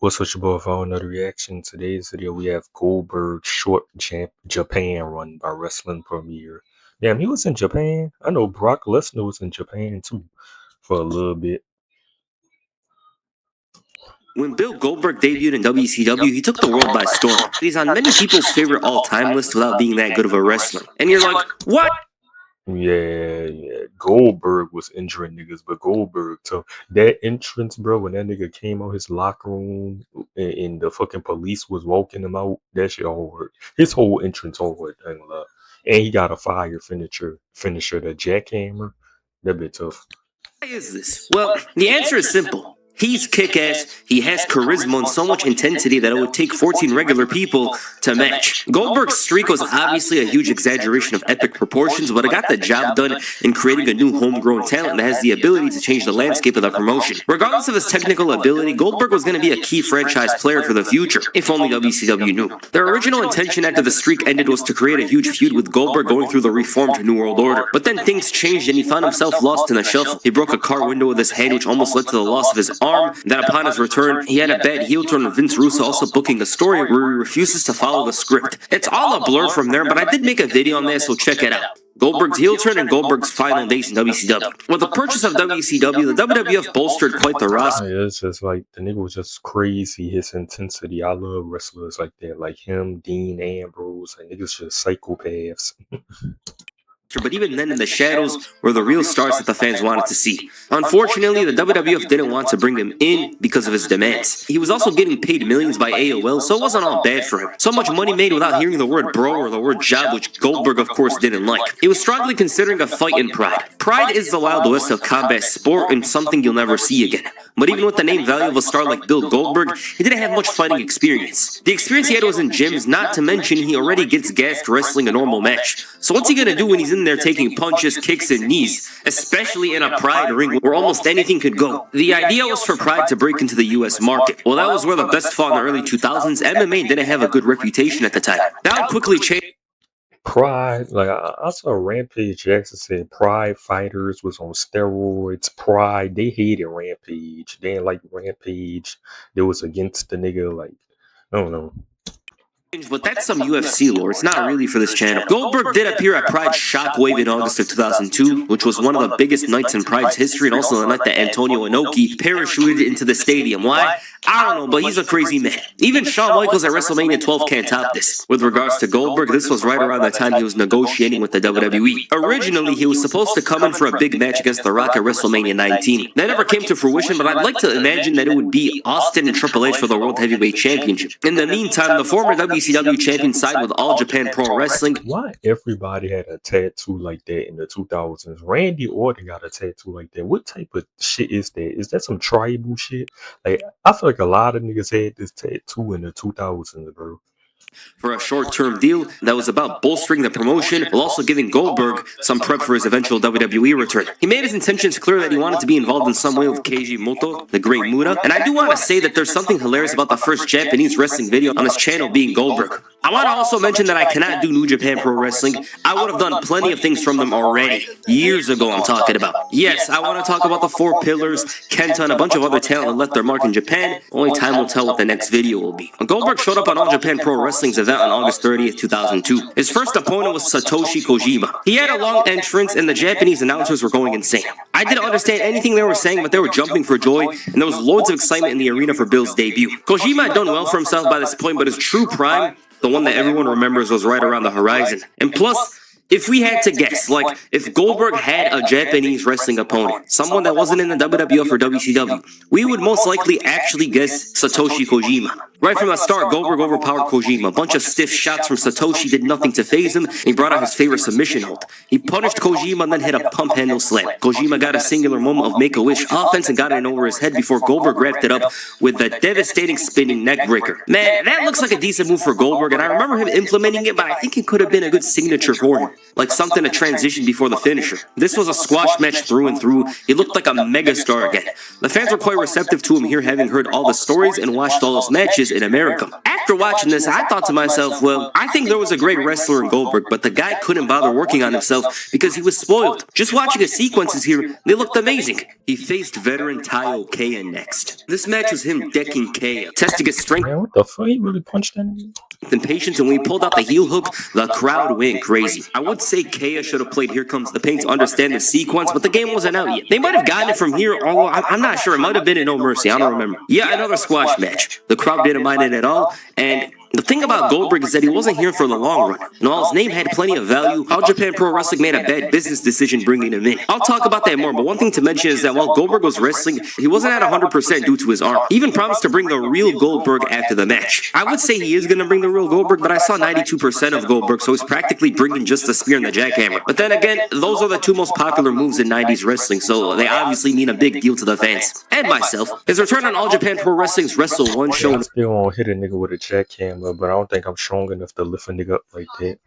What's with your boy for another reaction? Today's video we have Goldberg short Japan run by Wrestling Premiere. Damn, he was in Japan. I know Brock Lesnar was in Japan too for a little bit. When Bill Goldberg debuted in WCW, he took the world by storm. He's on many people's favorite all-time list without being that good of a wrestler. And you're like, what? Yeah. Goldberg was injuring niggas, but Goldberg tough. That entrance, bro, when that nigga came out his locker room and the fucking police was walking him out, that shit all hurt. His whole entrance all hurt, I ain't gonna lie. And he got a fire finisher, the jackhammer. That bit tough. Why is this? Well, the answer is simple. He's kick-ass, he has charisma and so much intensity that it would take 14 regular people to match. Goldberg's streak was obviously a huge exaggeration of epic proportions, but it got the job done in creating a new homegrown talent that has the ability to change the landscape of the promotion. Regardless of his technical ability, Goldberg was going to be a key franchise player for the future, if only WCW knew. Their original intention after the streak ended was to create a huge feud with Goldberg going through the reformed New World Order. But then things changed and he found himself lost in the shuffle. He broke a car window with his hand, which almost led to the loss of his arm. That upon his return, he had a bad heel turn with Vince Russo also booking a story where he refuses to follow the script. It's all a blur from there, but I did make a video on this, so check it out. Goldberg's heel turn and Goldberg's final days in WCW. With the purchase of WCW, the WWF bolstered quite the roster. Yeah, it's just like the nigga was just crazy. His intensity. I love wrestlers like that, like him, Dean Ambrose. Like niggas just psychopaths. But even then, in the shadows were the real stars that the fans wanted to see. Unfortunately, the WWF didn't want to bring him in because of his demands. He was also getting paid millions by AOL, so it wasn't all bad for him. So much money made without hearing the word bro or the word job, which Goldberg, of course, didn't like. He was strongly considering a fight in Pride. Pride is the Wild West of combat sport and something you'll never see again. But even with the name value of a star like Bill Goldberg, he didn't have much fighting experience. The experience he had was in gyms, not to mention he already gets gassed wrestling a normal match. So what's he gonna do when he's in there taking punches, kicks, and knees, especially in a Pride ring where almost anything could go? The idea was for Pride to break into the US market. Well, that was where the best fought in the early 2000s. MMA didn't have a good reputation at the time. That would quickly change. Pride, like I saw Rampage Jackson said Pride fighters was on steroids. Pride, they hated Rampage. They didn't like Rampage. They was against the nigga, like, I don't know. But that's some UFC lore. It's not really for this channel. Goldberg did appear at Pride Shockwave in August of 2002, which was one of the biggest nights in Pride's history, and also the night that Antonio Inoki parachuted into the stadium. Why? I don't know, but he's a crazy man. Even Shawn Michaels at WrestleMania 12 can't top this. With regards to Goldberg, this was right around the time he was negotiating with the WWE. Originally, he was supposed to come in for a big match against The Rock at WrestleMania 19. That never came to fruition, but I'd like to imagine that it would be Austin and Triple H for the World Heavyweight Championship. In the meantime, the former WCW champion signed with All Japan Pro Wrestling. Why everybody had a tattoo like that in the 2000s? Randy Orton got a tattoo like that. What type of shit is that? Is that some tribal shit? Like, I feel like a lot of niggas had this tattoo in the 2000s, bro. For a short-term deal that was about bolstering the promotion while also giving Goldberg some prep for his eventual WWE return. He made his intentions clear that he wanted to be involved in some way with Keiji Muto, the Great Muta, and I do want to say that there's something hilarious about the first Japanese wrestling video on his channel being Goldberg. I want to also mention that I cannot do New Japan Pro Wrestling. I would have done plenty of things from them already. Years ago, I'm talking about. Yes, I want to talk about the Four Pillars, Kenta, and a bunch of other talent that left their mark in Japan. Only time will tell what the next video will be. Goldberg showed up on All Japan Pro Wrestling's event on August 30th, 2002. His first opponent was Satoshi Kojima. He had a long entrance and the Japanese announcers were going insane. I didn't understand anything they were saying, but they were jumping for joy, and there was loads of excitement in the arena for Bill's debut. Kojima had done well for himself by this point, but his true prime, the one that everyone remembers, was right around the horizon. And plus, if we had to guess, like, if Goldberg had a Japanese wrestling opponent, someone that wasn't in the WWF or WCW, we would most likely actually guess Satoshi Kojima. Right from the start, Goldberg overpowered Kojima. A bunch of stiff shots from Satoshi did nothing to faze him, and he brought out his favorite submission hold. He punished Kojima and then hit a pump handle slam. Kojima got a singular moment of Make-A-Wish offense and got it in over his head before Goldberg wrapped it up with the devastating spinning neck breaker. Man, that looks like a decent move for Goldberg, and I remember him implementing it, but I think it could have been a good signature for him. Like something to transition before the finisher. This was a squash match through and through. He looked like a megastar again. The fans were quite receptive to him here, having heard all the stories and watched all those matches in America. After After watching this, I thought to myself, well, I think there was a great wrestler in Goldberg, but the guy couldn't bother working on himself because he was spoiled. Just watching his sequences here, they looked amazing. He faced veteran Taio Kea next. This match was him decking Kea, testing his strength. Man, what the fuck? He really punched that nigga? And patience, and when he pulled out the heel hook, the crowd went crazy. I would say Kea should have played Here Comes the Pain to understand the sequence, but the game wasn't out yet. They might have gotten it from here, although I'm not sure. It might have been in No Mercy. I don't remember. Yeah, another squash match. The crowd didn't mind it at all, and the thing about Goldberg is that he wasn't here for the long run. And while his name had plenty of value, All Japan Pro Wrestling made a bad business decision bringing him in. I'll talk about that more, but one thing to mention is that while Goldberg was wrestling, he wasn't at 100% due to his arm. He even promised to bring the real Goldberg after the match. I would say he is going to bring the real Goldberg, but I saw 92% of Goldberg, so he's practically bringing just the spear and the jackhammer. But then again, those are the two most popular moves in 90s wrestling, so they obviously mean a big deal to the fans. And myself. His return on All Japan Pro Wrestling's Wrestle 1 show. I still won't hit a nigga with a jackhammer, but I don't think I'm strong enough to lift a nigga up like that.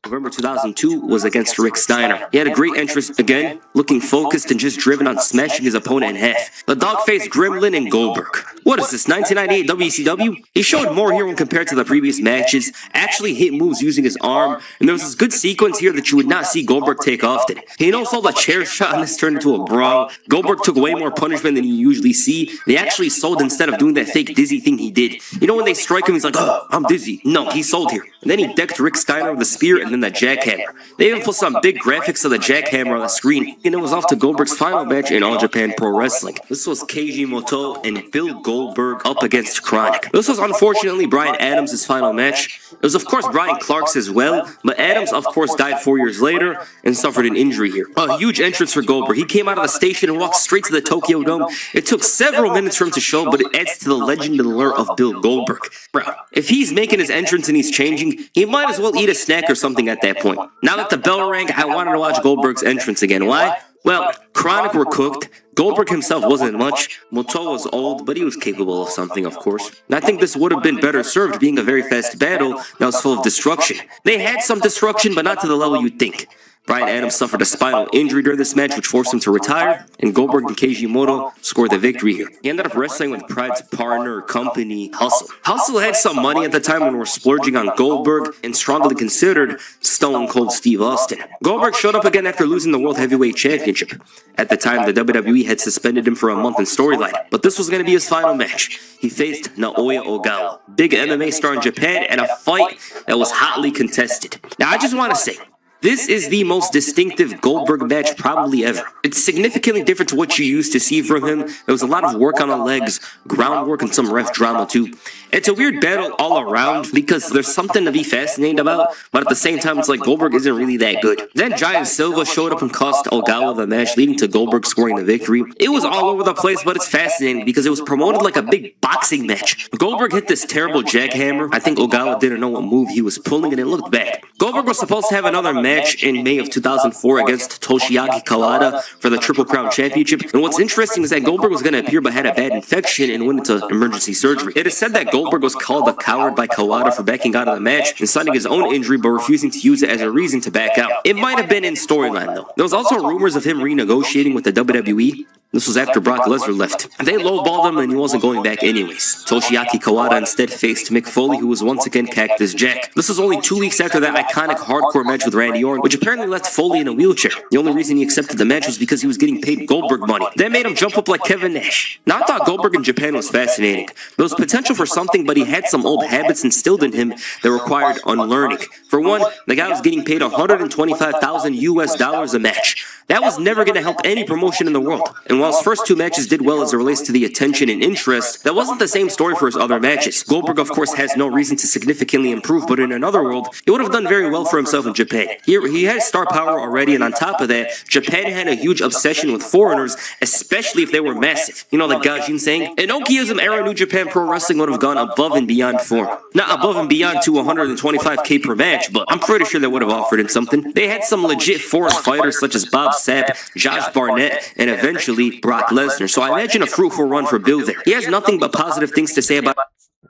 November 2002 was against Rick Steiner. He had a great entrance again, looking focused and just driven on smashing his opponent in half. The dog faced Gremlin and Goldberg. What is this, 1998 WCW? He showed more here when compared to the previous matches, actually hit moves using his arm, and there was this good sequence here that you would not see Goldberg take often. He also the chair shot and this turned into a brawl. Goldberg took way more punishment than you usually see. They actually sold instead of doing that fake dizzy thing he did. You know when they strike him, he's like, oh, I'm dizzy. No, he sold here. And then he decked Rick Steiner with the spear and then the jackhammer. They even put some big graphics of the jackhammer on the screen, and it was off to Goldberg's final match in All Japan Pro Wrestling. This was Keiji Muto and Bill Goldberg up against Chronic. This was unfortunately Bryan Adams' final match. It was of course Brian Clark's as well, but Adams of course died 4 years later and suffered an injury here. A huge entrance for Goldberg. He came out of the station and walked straight to the Tokyo Dome. It took several minutes for him to show, but it adds to the legend and allure of Bill Goldberg. Bro, if he's making his entrance and he's changing, he might as well eat a snack or something at that point. Now that the bell rang, I wanted to watch Goldberg's entrance again. Why? Well, Chronic were cooked. Goldberg himself wasn't much. Muto was old, but he was capable of something, of course. And I think this would have been better served being a very fast battle that was full of destruction. They had some destruction, but not to the level you'd think. Bryan Adams suffered a spinal injury during this match, which forced him to retire, and Goldberg and Keiji Muto scored the victory here. He ended up wrestling with Pride's partner company, Hustle. Hustle had some money at the time when we were splurging on Goldberg and strongly considered Stone Cold Steve Austin. Goldberg showed up again after losing the World Heavyweight Championship. At the time, the WWE had suspended him for a month in storyline, but this was going to be his final match. He faced Naoya Ogawa, big MMA star in Japan, and a fight that was hotly contested. Now, I just want to say, this is the most distinctive Goldberg match probably ever. It's significantly different to what you used to see from him. There was a lot of work on the legs, groundwork, and some ref drama too. It's a weird battle all around because there's something to be fascinated about, but at the same time it's like Goldberg isn't really that good. Then Giant Silva showed up and cost Ogawa the match, leading to Goldberg scoring the victory. It was all over the place, but it's fascinating because it was promoted like a big boxing match. Goldberg hit this terrible jackhammer. I think Ogawa didn't know what move he was pulling and it looked bad. Goldberg was supposed to have another match in May of 2004 against Toshiaki Kawada for the Triple Crown Championship. And what's interesting is that Goldberg was going to appear but had a bad infection and went into emergency surgery. It is said that Goldberg was called a coward by Kawada for backing out of the match and citing his own injury but refusing to use it as a reason to back out. It might have been in storyline though. There was also rumors of him renegotiating with the WWE. This was after Brock Lesnar left. They lowballed him and he wasn't going back anyways. Toshiaki Kawada instead faced Mick Foley, who was once again Cactus Jack. This was only 2 weeks after that iconic hardcore match with Randy Orton, which apparently left Foley in a wheelchair. The only reason he accepted the match was because he was getting paid Goldberg money. That made him jump up like Kevin Nash. Now I thought Goldberg in Japan was fascinating. There was potential for something, but he had some old habits instilled in him that required unlearning. For one, the guy was getting paid $125,000 a match. That was never going to help any promotion in the world. And while his first 2 matches did well as it relates to the attention and interest, that wasn't the same story for his other matches. Goldberg, of course, has no reason to significantly improve, but in another world, he would have done very well for himself in Japan. Here, he had star power already, and on top of that, Japan had a huge obsession with foreigners, especially if they were massive. You know the Gaijin saying? In Okiism era, New Japan Pro Wrestling would have gone above and beyond for him. Not above and beyond to $125K per match, but I'm pretty sure they would have offered him something. They had some legit foreign fighters such as Bob Sapp, Josh Barnett, and eventually Brock Lesnar. So I imagine a fruitful run for Bill there. He has nothing but positive things to say about.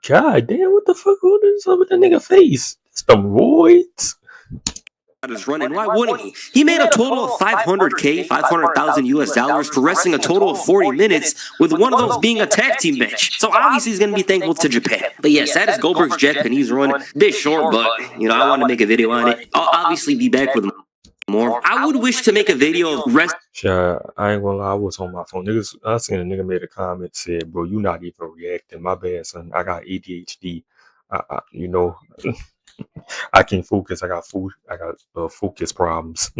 God damn, what the fuck? What is up with that nigga face? It's the roids. his run, and why wouldn't he? He made a total of 500K, 500,000 US dollars for wrestling a total of 40 minutes, with one of those being a tag team match. So obviously he's going to be thankful to Japan. But yes, that is Goldberg's Japanese run. Bit short, but I want to make a video on it. I'll obviously be back with more. I would wish to make a video of wrestling. Sure, I ain't gonna lie, I was on my phone. Niggas, I seen a nigga made a comment said, "Bro, you not even reacting. My bad, son. I got ADHD. I can't focus. I got focus problems."